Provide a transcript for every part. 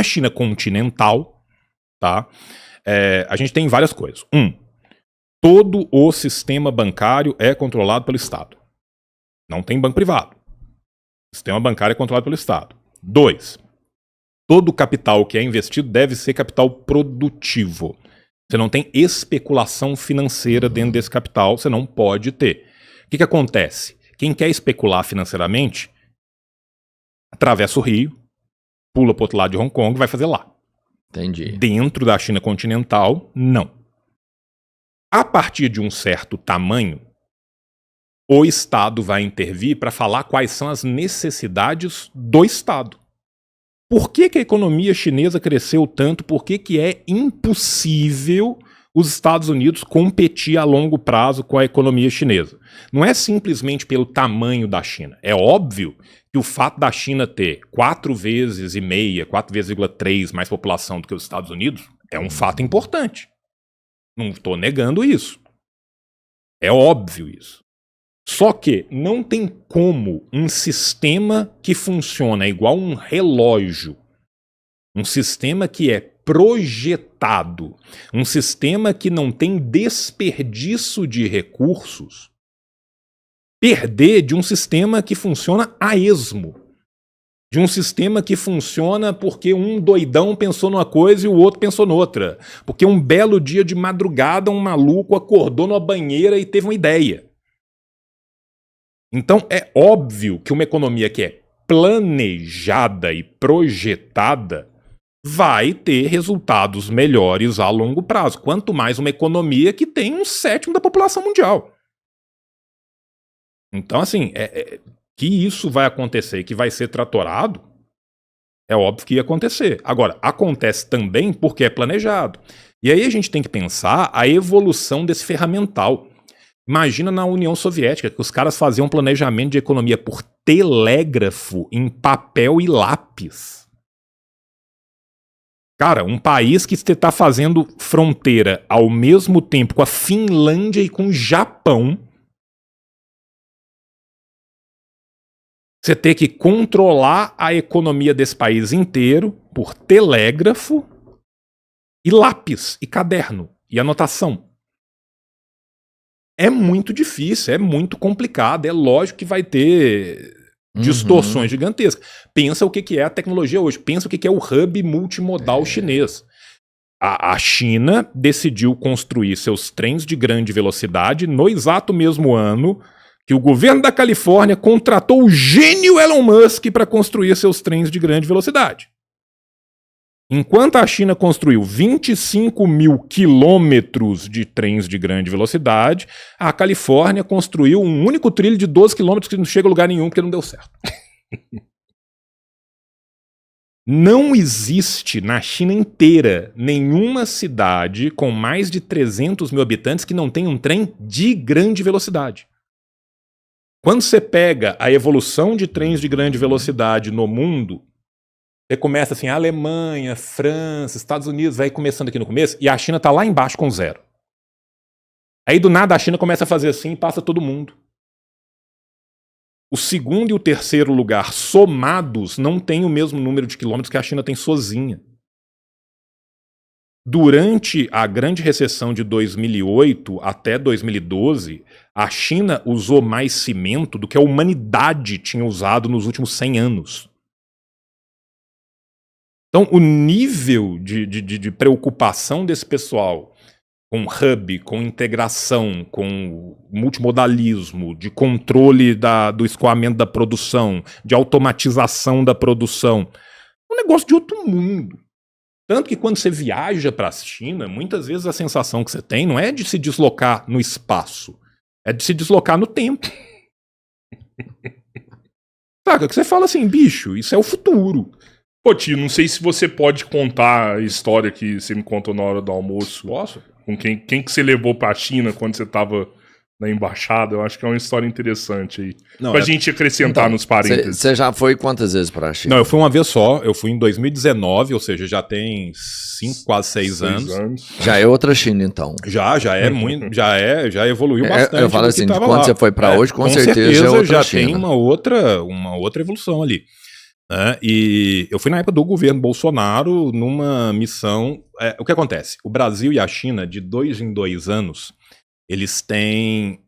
Na China continental, tá? A gente tem várias coisas. Todo o sistema bancário é controlado pelo Estado. Não tem banco privado. O sistema bancário é controlado pelo Estado. 2. Todo capital que é investido deve ser capital produtivo. Você não tem especulação financeira dentro desse capital, você não pode ter. O que acontece? Quem quer especular financeiramente, atravessa o rio, pula para o outro lado de Hong Kong e vai fazer lá. Entendi. Dentro da China continental, não. A partir de um certo tamanho, o Estado vai intervir para falar quais são as necessidades do Estado. Por que a economia chinesa cresceu tanto? Por que é impossível os Estados Unidos competir a longo prazo com a economia chinesa? Não é simplesmente pelo tamanho da China. É óbvio que o fato da China ter 4,5 vezes, 4,3 mais população do que os Estados Unidos é um fato importante. Não estou negando isso. É óbvio isso. Só que não tem como um sistema que funciona igual um relógio, um sistema que é projetado, um sistema que não tem desperdício de recursos, perder de um sistema que funciona a esmo, de um sistema que funciona porque um doidão pensou numa coisa e o outro pensou noutra, porque um belo dia de madrugada um maluco acordou numa banheira e teve uma ideia. Então é óbvio que uma economia que é planejada e projetada vai ter resultados melhores a longo prazo. Quanto mais uma economia que tem 1/7 da população mundial. Então, assim, que isso vai acontecer, que vai ser tratorado, é óbvio que ia acontecer. Agora, acontece também porque é planejado. E aí a gente tem que pensar a evolução desse ferramental. Imagina na União Soviética, que os caras faziam planejamento de economia por telégrafo em papel e lápis. Cara, um país que você está fazendo fronteira ao mesmo tempo com a Finlândia e com o Japão, você ter que controlar a economia desse país inteiro por telégrafo e lápis e caderno e anotação. É muito difícil, é muito complicado, é lógico que vai ter distorções gigantescas. Pensa o que é a tecnologia hoje, pensa o que é o hub multimodal chinês. A China decidiu construir seus trens de grande velocidade no exato mesmo ano que o governo da Califórnia contratou o gênio Elon Musk para construir seus trens de grande velocidade. Enquanto a China construiu 25 mil quilômetros de trens de grande velocidade, a Califórnia construiu um único trilho de 12 quilômetros que não chega a lugar nenhum porque não deu certo. Não existe na China inteira nenhuma cidade com mais de 300 mil habitantes que não tenha um trem de grande velocidade. Quando você pega a evolução de trens de grande velocidade no mundo, você começa assim, Alemanha, França, Estados Unidos, vai começando aqui no começo, e a China está lá embaixo com 0. Aí do nada a China começa a fazer assim e passa todo mundo. O segundo e o terceiro lugar somados não têm o mesmo número de quilômetros que a China tem sozinha. Durante a grande recessão de 2008 até 2012, a China usou mais cimento do que a humanidade tinha usado nos últimos 100 anos. Então, o nível de preocupação desse pessoal com hub, com integração, com multimodalismo, de controle do escoamento da produção, de automatização da produção, é um negócio de outro mundo. Tanto que quando você viaja para a China, muitas vezes a sensação que você tem não é de se deslocar no espaço, é de se deslocar no tempo. Saca? Que você fala assim, bicho, isso é o futuro. Pô, tio, não sei se você pode contar a história que você me contou na hora do almoço. Nossa. Com quem que você levou pra China quando você tava na embaixada. Eu acho que é uma história interessante aí. Não, pra gente acrescentar então, nos parênteses. Você já foi quantas vezes pra China? Não, eu fui uma vez só. Eu fui em 2019, ou seja, já tem 5, quase 6 anos. Já é outra China, então. Já é muito, já evoluiu bastante. Eu falo assim, de quando lá. você foi pra hoje, com certeza já é outra já China. tem uma outra evolução ali. né? E eu fui na época do governo Bolsonaro numa missão. O que acontece? O Brasil e a China, de 2 em 2 anos, eles têm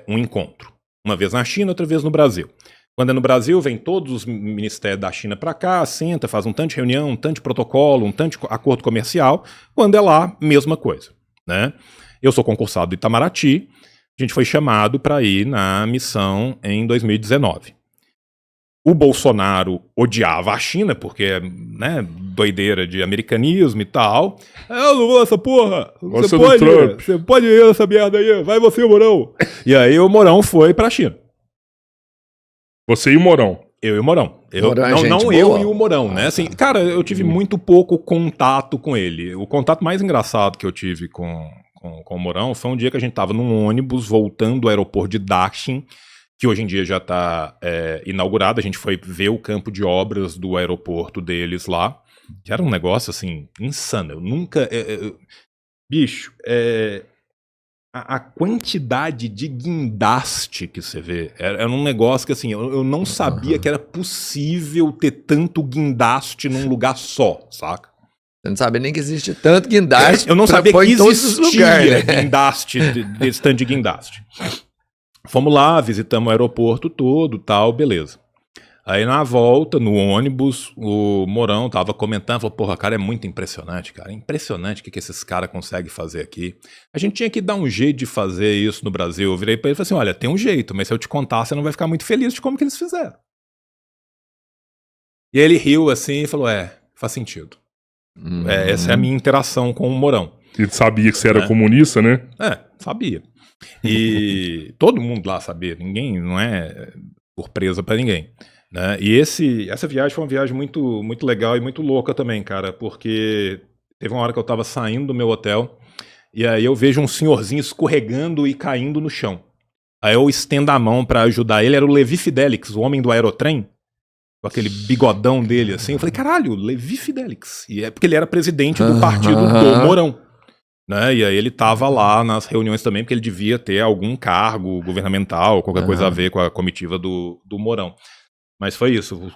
um encontro. Uma vez na China, outra vez no Brasil. Quando é no Brasil, vem todos os ministérios da China para cá, senta, faz um tanto de reunião, um tanto de protocolo, um tanto de acordo comercial. Quando é lá, mesma coisa, né? Eu sou concursado do Itamaraty, a gente foi chamado para ir na missão em 2019. O Bolsonaro odiava a China, porque, né, doideira de americanismo e tal. Eu não vou essa porra. Você pode ir nessa merda aí. Vai você, Mourão. E aí o Mourão foi pra China. Você e o Mourão. Eu e o Mourão. Mourão é Não gente eu boa? e o Mourão, né? Assim, cara, eu tive muito pouco contato com ele. O contato mais engraçado que eu tive com o Mourão foi um dia que a gente tava num ônibus voltando do aeroporto de Daxin, que hoje em dia já está inaugurado. A gente foi ver o campo de obras do aeroporto deles lá, que era um negócio, assim, insano. Eu nunca... bicho, a quantidade de guindaste que você vê, era um negócio que, assim, eu não sabia que era possível ter tanto guindaste num lugar só, saca? Você não sabe nem que existe tanto guindaste. Eu não sabia que existia lugares, né? guindaste, desse tanto de guindaste. Fomos lá, visitamos o aeroporto todo, tal, beleza. Aí na volta, no ônibus, o Mourão tava comentando, falou, porra, cara, é muito impressionante, cara. É impressionante o que esses caras conseguem fazer aqui. A gente tinha que dar um jeito de fazer isso no Brasil. Eu virei pra ele e falei assim, olha, tem um jeito, mas se eu te contar, você não vai ficar muito feliz de como que eles fizeram. E aí ele riu assim e falou, faz sentido. Essa é a minha interação com o Mourão. Ele sabia que você era comunista, né? Sabia. E todo mundo lá sabia, ninguém, não é surpresa pra ninguém, né? E essa viagem foi uma viagem muito, muito legal e muito louca também, cara, porque teve uma hora que eu tava saindo do meu hotel e aí eu vejo um senhorzinho escorregando e caindo no chão. Aí eu estendo a mão pra ajudar ele, era o Levi Fidelix, o homem do aerotrem, com aquele bigodão dele assim. Eu falei, caralho, Levi Fidelix. E é porque ele era presidente do partido do Mourão. Né? E aí ele tava lá nas reuniões também, porque ele devia ter algum cargo governamental, qualquer coisa a ver com a comitiva do Mourão. Mas foi isso,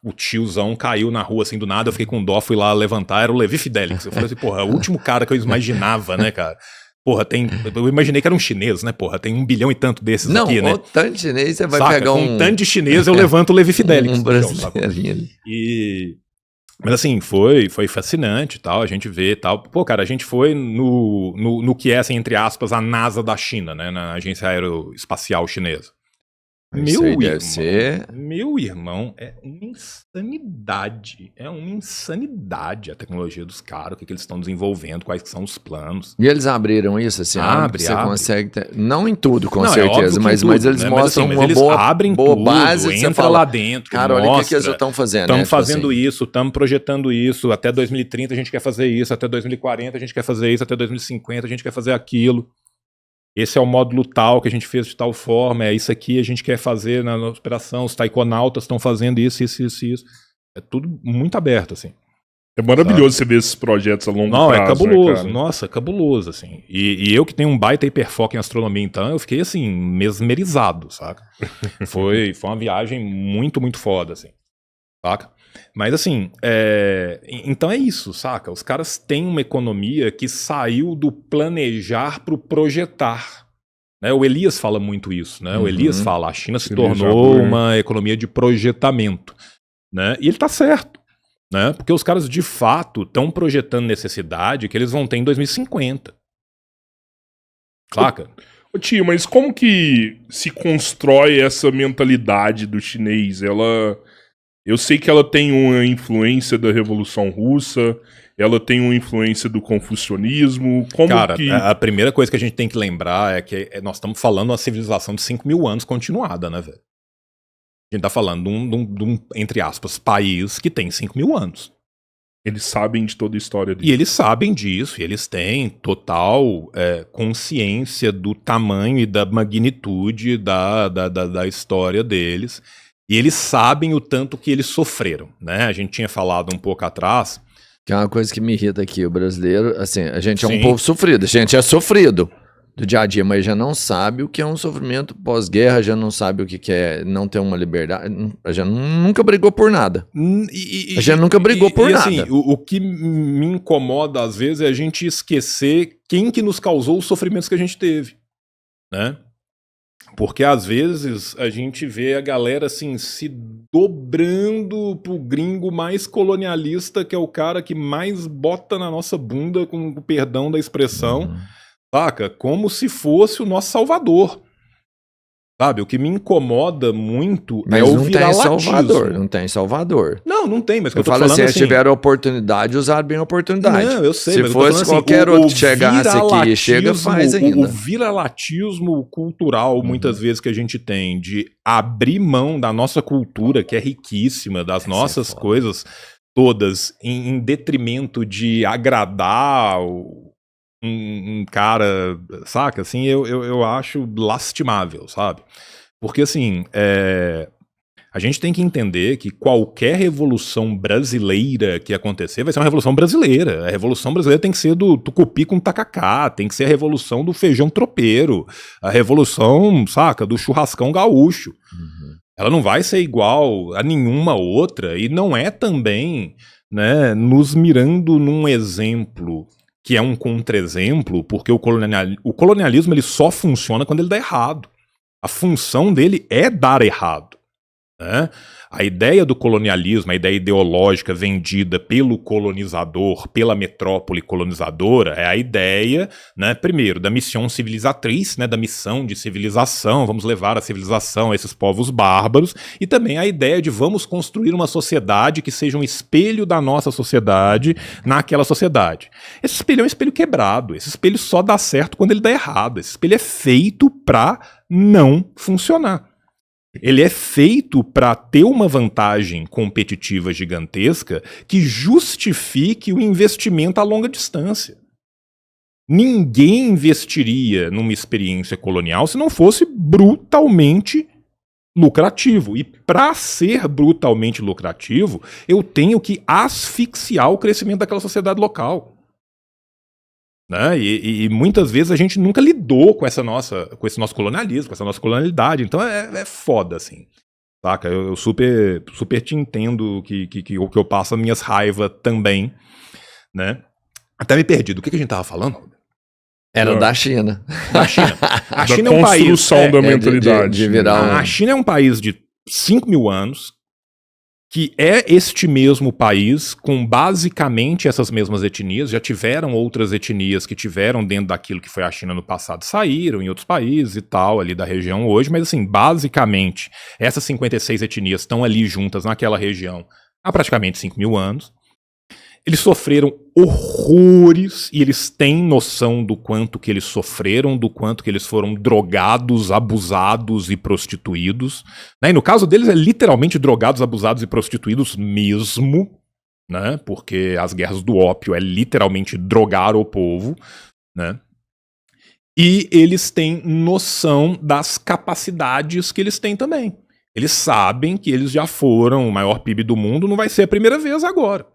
o tiozão caiu na rua assim do nada, eu fiquei com dó, fui lá levantar, era o Levi Fidelix. Eu falei assim, porra, é o último cara que eu imaginava, né, cara? Porra, eu imaginei que era um chinês, né, porra, tem 1 bilhão e tanto desses aqui, né? Não, tanto de chinês, você vai Saca? pegar com tanto de chinês eu levanto o Levi Fidelix. Um brasileirinho. Mas assim, foi fascinante e tal, a gente vê e tal. Pô, cara, a gente foi no que é, assim, entre aspas, a NASA da China, né, na Agência Aeroespacial Chinesa. Meu irmão, é uma insanidade a tecnologia dos caras, o que eles estão desenvolvendo, quais que são os planos. E eles abriram isso, assim, você consegue não em tudo, com não, certeza, mas eles mostram uma boa base, entra lá dentro, cara, olha o que eles estão fazendo. Estamos fazendo isso, estamos projetando isso, até 2030 a gente quer fazer isso, até 2040 a gente quer fazer isso, até 2050 a gente quer fazer aquilo. Esse é o módulo tal que a gente fez de tal forma, é isso aqui a gente quer fazer na operação, os taikonautas estão fazendo isso. É tudo muito aberto, assim. É maravilhoso você ver esses projetos a longo prazo. Não, é cabuloso, né, nossa, cabuloso, assim. E eu que tenho um baita hiperfoco em astronomia, então, eu fiquei, assim, mesmerizado, saca? Foi uma viagem muito, muito foda, assim, saca? Mas assim, então é isso, saca? Os caras têm uma economia que saiu do planejar pro projetar. Né? O Elias fala muito isso, né? O Elias fala, a China se tornou uma economia de projetamento. Né? E ele tá certo, né? Porque os caras de fato estão projetando necessidade que eles vão ter em 2050. Saca? Ô tio, mas como que se constrói essa mentalidade do chinês? Eu sei que ela tem uma influência da Revolução Russa, ela tem uma influência do confucionismo. Cara, a primeira coisa que a gente tem que lembrar é que nós estamos falando de uma civilização de 5.000 anos continuada, né, velho? A gente tá falando de um, entre aspas, país que tem 5.000 anos. Eles sabem de toda a história disso. E eles sabem disso, e eles têm total consciência do tamanho e da magnitude da história deles. E eles sabem o tanto que eles sofreram, né? A gente tinha falado um pouco atrás. Que é uma coisa que me irrita aqui, o brasileiro, assim, a gente é um povo sofrido, a gente é sofrido. do dia a dia, mas já não sabe o que é um sofrimento pós-guerra, já não sabe o que é não ter uma liberdade, já nunca brigou por nada. Já nunca brigou por nada. Assim, o que me incomoda às vezes é a gente esquecer quem que nos causou os sofrimentos que a gente teve, né? Porque às vezes a gente vê a galera assim se dobrando pro gringo mais colonialista, que é o cara que mais bota na nossa bunda, com o perdão da expressão, saca? Como se fosse o nosso salvador. Sabe, o que me incomoda muito é o viralatismo. Não tem Salvador. Não tem, mas eu falo assim, eles tiveram a oportunidade, usaram bem a oportunidade. Não, eu sei, se mas fosse assim, qualquer outro que chegasse aqui e chega, faz ainda. O viralatismo cultural, muitas vezes, que a gente tem de abrir mão da nossa cultura, que é riquíssima, das nossas coisas todas, em detrimento de agradar um cara, saca? Assim, eu acho lastimável, sabe? Porque, assim, a gente tem que entender que qualquer revolução brasileira que acontecer vai ser uma revolução brasileira. A revolução brasileira tem que ser do tucupi com tacacá, tem que ser a revolução do feijão tropeiro, a revolução, saca, do churrascão gaúcho. Ela não vai ser igual a nenhuma outra e não é também, né, nos mirando num exemplo que é um contra-exemplo, porque o colonialismo ele só funciona quando ele dá errado. A função dele é dar errado, né? A ideia do colonialismo, a ideia ideológica vendida pelo colonizador, pela metrópole colonizadora, é a ideia, né, primeiro, da missão civilizatriz, né, da missão de civilização, vamos levar a civilização a esses povos bárbaros, e também a ideia de vamos construir uma sociedade que seja um espelho da nossa sociedade naquela sociedade. Esse espelho é um espelho quebrado, esse espelho só dá certo quando ele dá errado, esse espelho é feito para não funcionar. Ele é feito para ter uma vantagem competitiva gigantesca que justifique o investimento a longa distância. Ninguém investiria numa experiência colonial se não fosse brutalmente lucrativo. E para ser brutalmente lucrativo, eu tenho que asfixiar o crescimento daquela sociedade local. Né? E muitas vezes a gente nunca lidou com esse nosso colonialismo, com essa nossa colonialidade. Então é foda, assim. Saca? Eu super te entendo que eu passo as minhas raivas também. Né? Até me perdi. Do que a gente tava falando? Era da China. Da China. A China da é um país. construção da mentalidade. De virar A China é um país de 5 mil anos, que é este mesmo país, com basicamente essas mesmas etnias. Já tiveram outras etnias que tiveram dentro daquilo que foi a China no passado, saíram em outros países e tal, ali da região hoje, mas assim, basicamente, essas 56 etnias estão ali juntas naquela região há praticamente 5 mil anos. Eles sofreram horrores e eles têm noção do quanto que eles sofreram, do quanto que eles foram drogados, abusados e prostituídos. Né? E no caso deles é literalmente drogados, abusados e prostituídos mesmo, né? Porque as guerras do ópio é literalmente drogar o povo. Né? E eles têm noção das capacidades que eles têm também. Eles sabem que eles já foram o maior PIB do mundo, não vai ser a primeira vez agora.